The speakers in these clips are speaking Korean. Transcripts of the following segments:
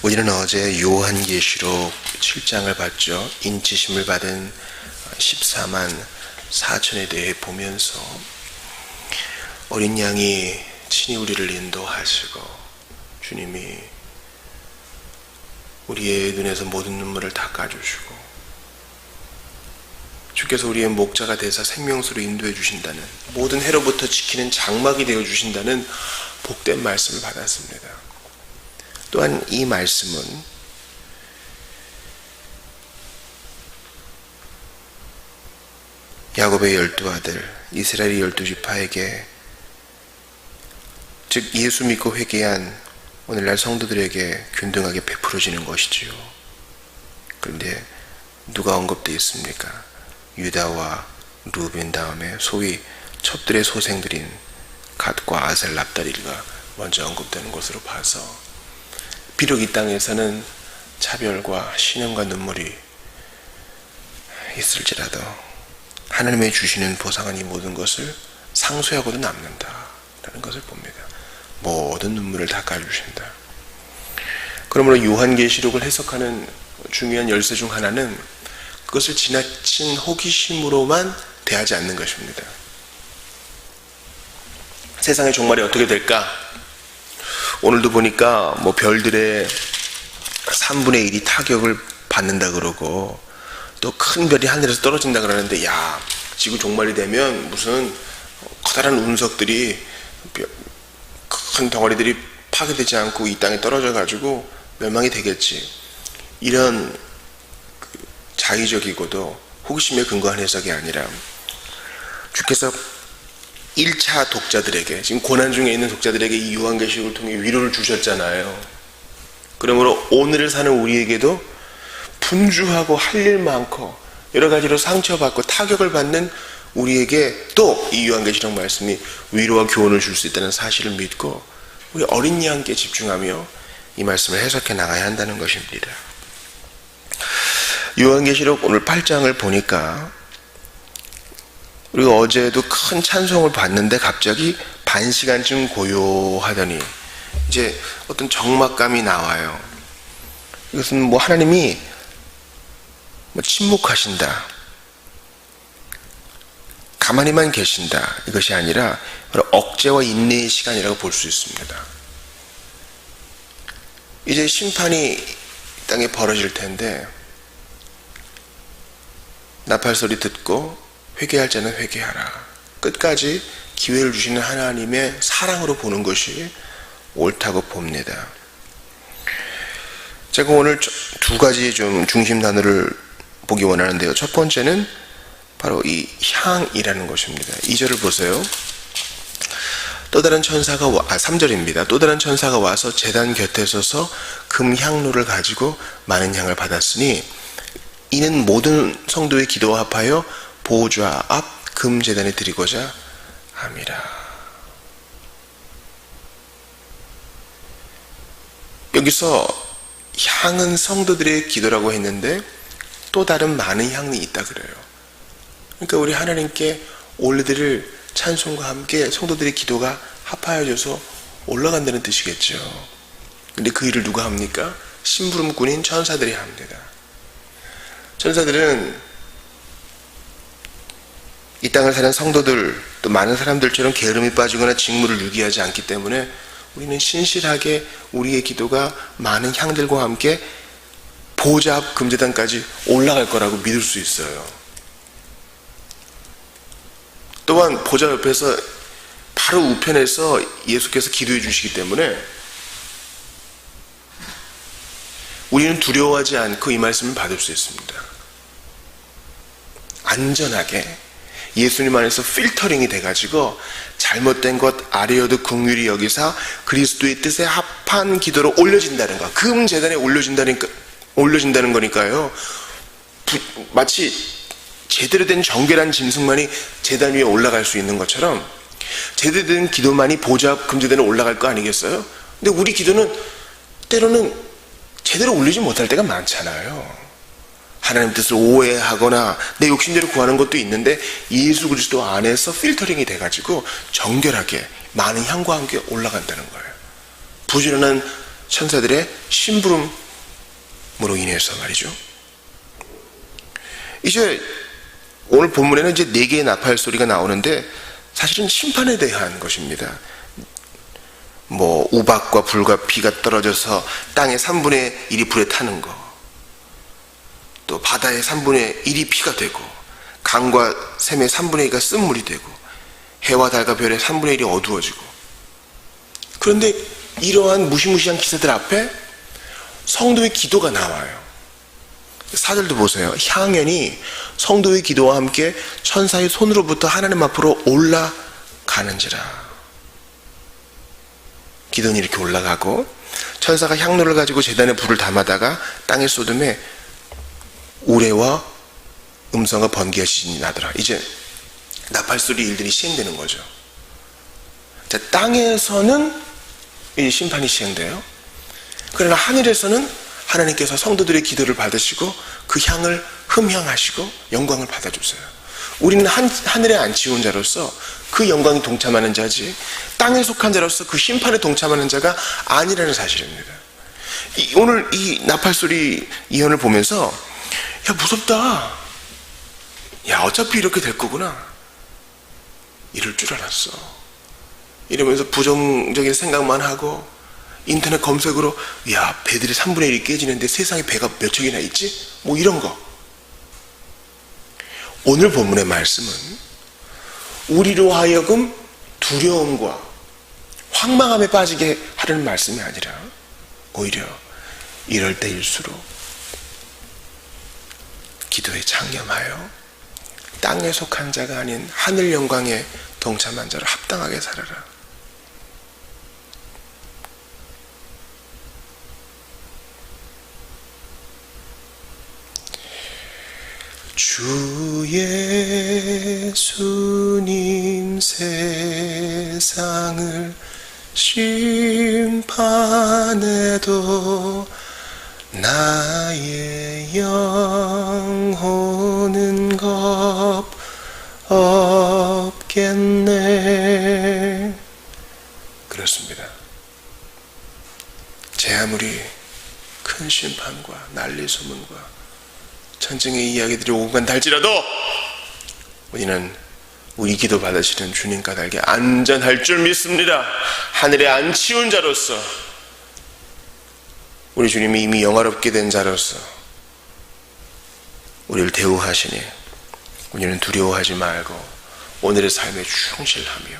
우리는 어제 요한계시록 7장을 봤죠. 인치심을 받은 14만 4천에 대해 보면서 어린 양이 친히 우리를 인도하시고 주님이 우리의 눈에서 모든 눈물을 닦아주시고 주께서 우리의 목자가 되사 생명수로 인도해 주신다는, 모든 해로부터 지키는 장막이 되어 주신다는 복된 말씀을 받았습니다. 또한 이 말씀은 야곱의 12아들 이스라엘의 12지파에게, 즉 예수 믿고 회개한 오늘날 성도들에게 균등하게 베풀어지는 것이지요. 그런데 누가 언급되어 있습니까? 유다와 루벤 다음에 소위 첩들의 소생들인 갓과 아셀, 납달리가 먼저 언급되는 것으로 봐서, 비록 이 땅에서는 차별과 신음과 눈물이 있을지라도 하나님의 주시는 보상은 이 모든 것을 상쇄하고도 남는다라는 것을 봅니다. 모든 눈물을 닦아주신다. 그러므로 요한계시록을 해석하는 중요한 열쇠 중 하나는 그것을 지나친 호기심으로만 대하지 않는 것입니다. 세상의 종말이 어떻게 될까? 오늘도 보니까 별들의 3분의 1이 타격을 받는다 그러고, 또 큰 별이 하늘에서 떨어진다 그러는데, 야, 지구 종말이 되면 무슨 커다란 운석들이, 큰 덩어리들이 파괴되지 않고 이 땅에 떨어져 가지고 멸망이 되겠지, 이런 자의적이고도 호기심에 근거한 해석이 아니라, 주께서 1차 독자들에게, 지금 고난 중에 있는 독자들에게 이 요한계시록을 통해 위로를 주셨잖아요. 그러므로 오늘을 사는 우리에게도 분주하고 할 일 많고 여러 가지로 상처받고 타격을 받는 우리에게 또 이 요한계시록 말씀이 위로와 교훈을 줄 수 있다는 사실을 믿고 우리 어린 양께 집중하며 이 말씀을 해석해 나가야 한다는 것입니다. 요한계시록 오늘 8장을 보니까 우리가 어제도 큰 찬송을 받는데 갑자기 반 시간쯤 고요하더니 이제 어떤 적막감이 나와요. 이것은 하나님이 침묵하신다, 가만히만 계신다, 이것이 아니라 억제와 인내의 시간이라고 볼 수 있습니다. 이제 심판이 이 땅에 벌어질 텐데, 나팔 소리 듣고 회개할 자는 회개하라, 끝까지 기회를 주시는 하나님의 사랑으로 보는 것이 옳다고 봅니다. 제가 오늘 두 가지 좀 중심 단어를 보기 원하는데요. 첫 번째는 바로 이 향이라는 것입니다. 2절을 보세요. 또 다른 천사가 3절입니다. 또 다른 천사가 와서 제단 곁에 서서 금향로를 가지고 많은 향을 받았으니 이는 모든 성도의 기도와 합하여 보좌 앞 금제단에 드리고자 함이라. 여기서 향은 성도들의 기도라고 했는데 또 다른 많은 향이 있다 그래요. 그러니까 우리 하나님께 올려드릴 찬송과 함께 성도들의 기도가 합하여져서 올라간다는 뜻이겠죠. 근데 그 일을 누가 합니까? 심부름꾼인 천사들이 합니다. 천사들은 이 땅을 사는 성도들, 또 많은 사람들처럼 게으름이 빠지거나 직무를 유기하지 않기 때문에 우리는 신실하게 우리의 기도가 많은 향들과 함께 보좌 앞 금제단까지 올라갈 거라고 믿을 수 있어요. 또한 보좌 옆에서 바로 우편에서 예수께서 기도해 주시기 때문에 우리는 두려워하지 않고 이 말씀을 받을 수 있습니다. 안전하게 예수님 안에서 필터링이 돼가지고 잘못된 것 아뢰어도 긍휼히 여기사 그리스도의 뜻에 합한 기도로 올려진다는 것, 금제단에 올려진다는 거니까요. 마치 제대로 된 정결한 짐승만이 제단 위에 올라갈 수 있는 것처럼 제대로 된 기도만이 보좌 앞 금제단에 올라갈 거 아니겠어요? 근데 우리 기도는 때로는 제대로 올리지 못할 때가 많잖아요. 하나님 뜻을 오해하거나 내 욕심대로 구하는 것도 있는데 예수 그리스도 안에서 필터링이 돼가지고 정결하게 많은 향과 함께 올라간다는 거예요. 부지런한 천사들의 심부름으로 인해서 말이죠. 이제 오늘 본문에는 이제 4개의 나팔 소리가 나오는데 사실은 심판에 대한 것입니다. 우박과 불과 비가 떨어져서 땅의 3분의 1이 불에 타는 거, 또 바다의 3분의 1이 피가 되고, 강과 샘의 3분의 1가 쓴물이 되고, 해와 달과 별의 3분의 1이 어두워지고. 그런데 이러한 무시무시한 기사들 앞에 성도의 기도가 나와요. 4절도 보세요. 향연이 성도의 기도와 함께 천사의 손으로부터 하나님 앞으로 올라가는지라. 기도는 이렇게 올라가고, 천사가 향로를 가지고 제단에 불을 담아다가 땅에 쏟음에 우레와 음성과 번개가 지진이 나더라. 이제 나팔소리 일들이 시행되는 거죠. 자, 땅에서는 이 심판이 시행돼요. 그러나 하늘에서는 하나님께서 성도들의 기도를 받으시고 그 향을 흠향하시고 영광을 받아주세요. 우리는 하늘에 앉히온 자로서 그 영광에 동참하는 자지, 땅에 속한 자로서 그 심판에 동참하는 자가 아니라는 사실입니다. 오늘 이 나팔소리 예언을 보면서 야, 무섭다. 야, 어차피 이렇게 될 거구나. 이럴 줄 알았어. 이러면서 부정적인 생각만 하고 인터넷 검색으로 야, 배들이 3분의 1이 깨지는데 세상에 배가 몇 척이나 있지? 이런 거. 오늘 본문의 말씀은 우리로 하여금 두려움과 황망함에 빠지게 하려는 말씀이 아니라 오히려 이럴 때일수록 기도에 창념하여 땅에 속한 자가 아닌 하늘 영광에 동참한 자를 합당하게 살아라. 주 예수님 세상을 심판해도 나의 영혼은 겁 없겠네. 그렇습니다. 제 아무리 큰 심판과 난리 소문과 전쟁의 이야기들이 오간 달지라도 우리는 우리 기도 받으시는 주님 까닭에 안전할 줄 믿습니다. 하늘에 앉히운 자로서, 우리 주님이 이미 영화롭게 된 자로서 우리를 대우하시니 우리는 두려워하지 말고 오늘의 삶에 충실하며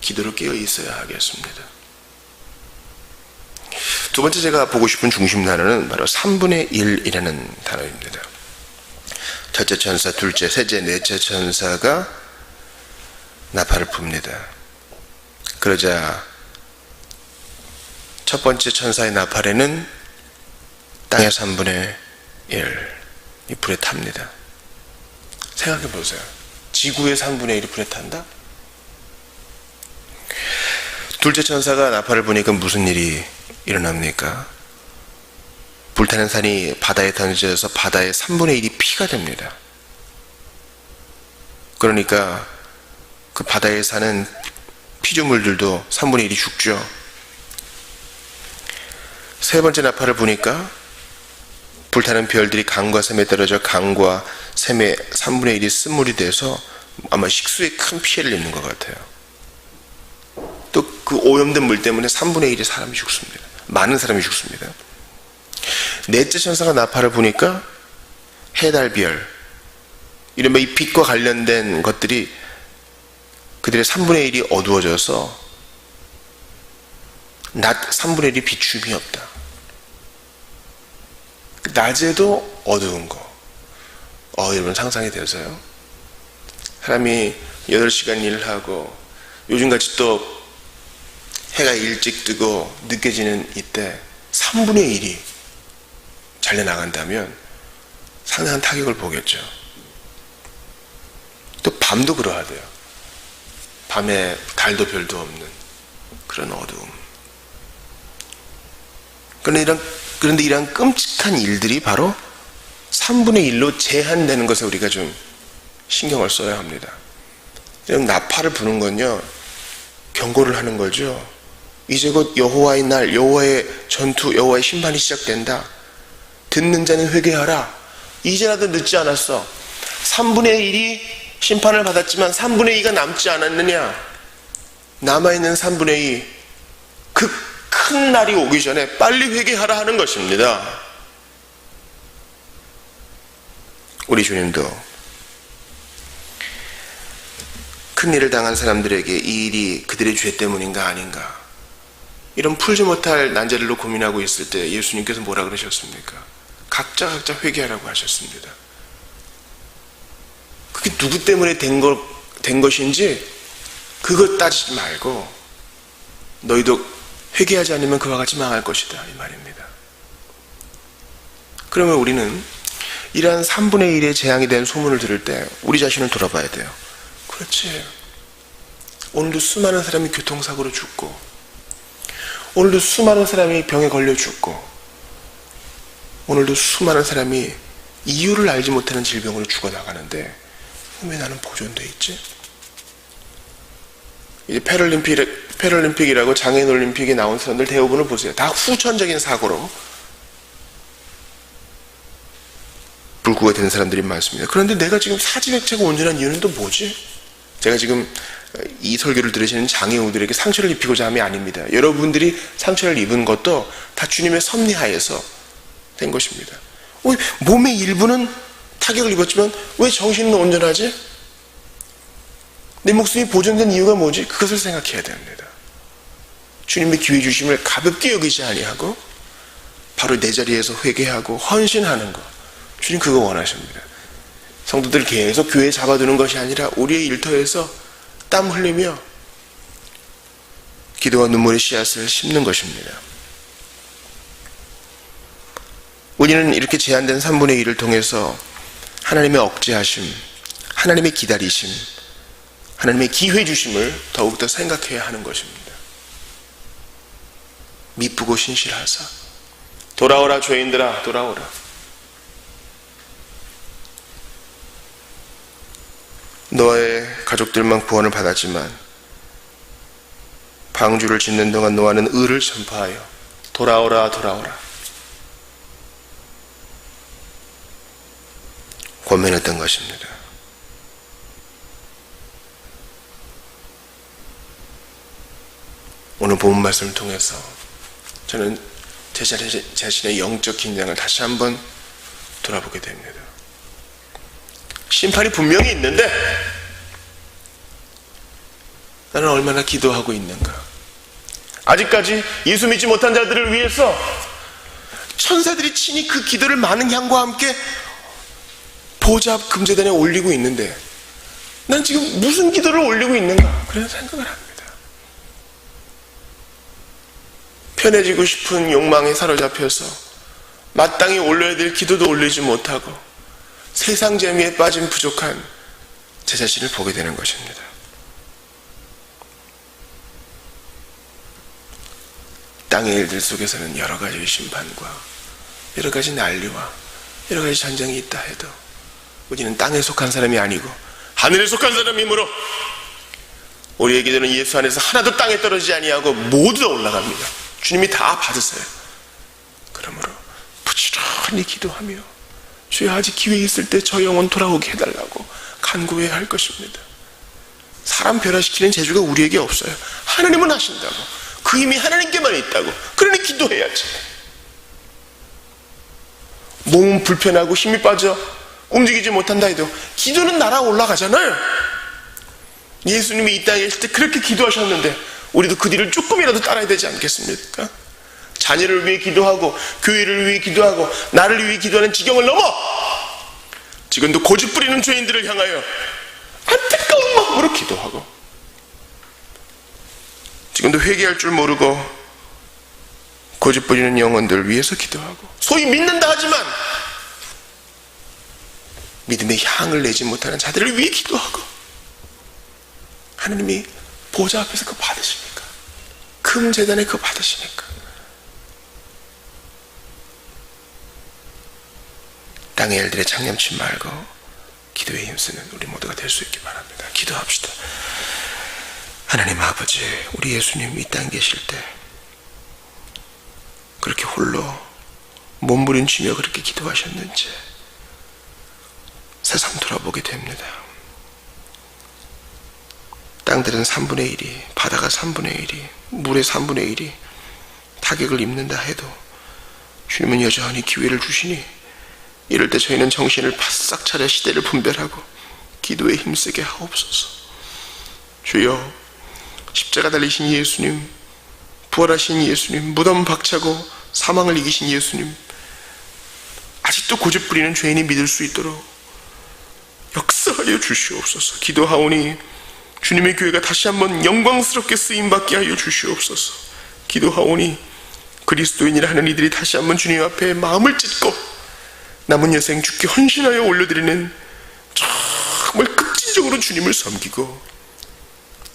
기도로 깨어 있어야 하겠습니다. 두 번째 제가 보고 싶은 중심 단어는 바로 3분의 1이라는 단어입니다. 첫째 천사, 둘째, 셋째, 넷째 천사가 나팔을 붑니다. 그러자 첫 번째 천사의 나팔에는 땅의 3분의 1이 불에 탑니다. 생각해 보세요. 지구의 3분의 1이 불에 탄다? 둘째 천사가 나팔을 부니까 무슨 일이 일어납니까? 불타는 산이 바다에 던져져서 바다의 3분의 1이 피가 됩니다. 그러니까 그 바다에 사는 피조물들도 3분의 1이 죽죠. 세 번째 나팔을 부니까 불타는 별들이 강과 샘에 떨어져 강과 샘의 3분의 1이 쓴물이 돼서 아마 식수에 큰 피해를 입는 것 같아요. 또 그 오염된 물 때문에 3분의 1의 사람이 죽습니다. 많은 사람이 죽습니다. 넷째 천사가 나팔을 부니까 해, 달, 별, 이른바 이 빛과 관련된 것들이 그들의 3분의 1이 어두워져서 낮 3분의 1이 비춤이 없다. 낮에도 어두운 거. 여러분 상상이 되세요? 사람이 8시간 일을 하고 요즘같이 또 해가 일찍 뜨고 늦게 지는 이때 3분의 1이 잘려나간다면 상당한 타격을 보겠죠. 또 밤도 그러하대요. 밤에 달도 별도 없는 그런 어두움. 그런데 이런 끔찍한 일들이 바로 3분의 1로 제한되는 것에 우리가 좀 신경을 써야 합니다. 나팔을 부는 건요, 경고를 하는 거죠. 이제 곧 여호와의 날, 여호와의 전투, 여호와의 심판이 시작된다. 듣는 자는 회개하라. 이제라도 늦지 않았어. 3분의 1이 심판을 받았지만 3분의 2가 남지 않았느냐? 남아있는 3분의 2, 그 큰 날이 오기 전에 빨리 회개하라 하는 것입니다. 우리 주님도 큰 일을 당한 사람들에게 이 일이 그들의 죄 때문인가 아닌가, 이런 풀지 못할 난제를로 고민하고 있을 때 예수님께서 뭐라 그러셨습니까? 각자 회개하라고 하셨습니다. 그게 누구 때문에 된 것인지 그것 따지지 말고 너희도 회개하지 않으면 그와 같이 망할 것이다, 이 말입니다. 그러면 우리는 이러한 3분의 1의 재앙이 된 소문을 들을 때 우리 자신을 돌아봐야 돼요. 그렇지, 오늘도 수많은 사람이 교통사고로 죽고, 오늘도 수많은 사람이 병에 걸려 죽고, 오늘도 수많은 사람이 이유를 알지 못하는 질병으로 죽어나가는데 왜 나는 보존돼 있지? 이제 패럴림픽이라고 장애인 올림픽에 나온 사람들 대부분을 보세요. 다 후천적인 사고로 불구가 되는 사람들이 많습니다. 그런데 내가 지금 사지백체가 온전한 이유는 또 뭐지? 제가 지금 이 설교를 들으시는 장애우들에게 상처를 입히고자 함이 아닙니다. 여러분들이 상처를 입은 것도 다 주님의 섭리하에서 된 것입니다. 몸의 일부는 타격을 입었지만 왜 정신은 온전하지? 내 목숨이 보존된 이유가 뭐지? 그것을 생각해야 됩니다. 주님의 기회 주심을 가볍게 여기지 아니하고 바로 내 자리에서 회개하고 헌신하는 것, 주님 그거 원하십니다. 성도들 계속 교회에 잡아두는 것이 아니라 우리의 일터에서 땀 흘리며 기도와 눈물의 씨앗을 심는 것입니다. 우리는 이렇게 제한된 3분의 1을 통해서 하나님의 억제하심, 하나님의 기다리심, 하나님의 기회 주심을 더욱더 생각해야 하는 것입니다. 미쁘고 신실하사 돌아오라 죄인들아 돌아오라. 노아의 가족들만 구원을 받았지만 방주를 짓는 동안 노아는 의를 전파하여 돌아오라 돌아오라 권면했던 것입니다. 오늘 본문 말씀을 통해서 저는 제 자신의 영적 긴장을 다시 한번 돌아보게 됩니다. 심판이 분명히 있는데 나는 얼마나 기도하고 있는가? 아직까지 예수 믿지 못한 자들을 위해서 천사들이 친히 그 기도를 많은 향과 함께 보좌 앞 금제단에 올리고 있는데 난 지금 무슨 기도를 올리고 있는가? 그런 생각을 합니다. 편해지고 싶은 욕망에 사로잡혀서 마땅히 올려야 될 기도도 올리지 못하고 세상 재미에 빠진 부족한 제 자신을 보게 되는 것입니다. 땅의 일들 속에서는 여러 가지 심판과 여러 가지 난리와 여러 가지 전쟁이 있다 해도 우리는 땅에 속한 사람이 아니고 하늘에 속한 사람이므로 우리의 기도는 예수 안에서 하나도 땅에 떨어지지 아니하고 모두 다 올라갑니다. 주님이 다 받으세요. 그러므로 부지런히 기도하며 주여 아직 기회 있을 때 저 영혼 돌아오게 해달라고 간구해야 할 것입니다. 사람 변화시키는 재주가 우리에게 없어요. 하나님은 하신다고. 그 힘이 하나님께만 있다고. 그러니 기도해야지. 몸은 불편하고 힘이 빠져 움직이지 못한다 해도 기도는 날아 올라가잖아요. 예수님이 이 땅에 계실 때 그렇게 기도하셨는데 우리도 그 뒤를 조금이라도 따라야 되지 않겠습니까? 자녀를 위해 기도하고 교회를 위해 기도하고 나를 위해 기도하는 지경을 넘어 지금도 고집 부리는 죄인들을 향하여 안타까운 마음으로 기도하고 지금도 회개할 줄 모르고 고집 부리는 영혼들 위해서 기도하고 소위 믿는다 하지만 믿음의 향을 내지 못하는 자들을 위해 기도하고 하나님이 보좌 앞에서 그거 받으십니까? 금제단에 그거 받으십니까? 땅의 일들에 장념치 말고 기도에 힘쓰는 우리 모두가 될 수 있기 바랍니다. 기도합시다. 하나님 아버지, 우리 예수님 이 땅에 계실 때 홀로 몸부림치며 그렇게 기도하셨는지 세상 돌아보게 됩니다. 땅들은 3분의 1이, 바다가 3분의 1이, 물의 3분의 1이 타격을 입는다 해도 주님은 여전히 기회를 주시니 이럴 때 저희는 정신을 바싹 차려 시대를 분별하고 기도에 힘쓰게 하옵소서. 주여, 십자가 달리신 예수님, 부활하신 예수님, 무덤 박차고 사망을 이기신 예수님, 아직도 고집부리는 죄인이 믿을 수 있도록 역사하여 주시옵소서. 기도하오니 주님의 교회가 다시 한번 영광스럽게 쓰임받게 하여 주시옵소서. 기도하오니 그리스도인이라 하는 이들이 다시 한번 주님 앞에 마음을 찢고 남은 여생 주께 헌신하여 올려드리는 정말 급진적으로 주님을 섬기고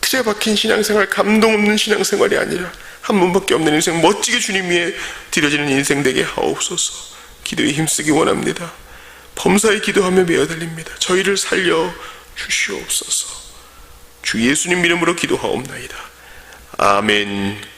틀에 박힌 신앙생활, 감동 없는 신앙생활이 아니라 한 번밖에 없는 인생 멋지게 주님 위에 드려지는 인생 되게 하옵소서. 기도에 힘쓰기 원합니다. 범사에 기도하며 매어달립니다. 저희를 살려 주시옵소서. 주 예수님 이름으로 기도하옵나이다. 아멘.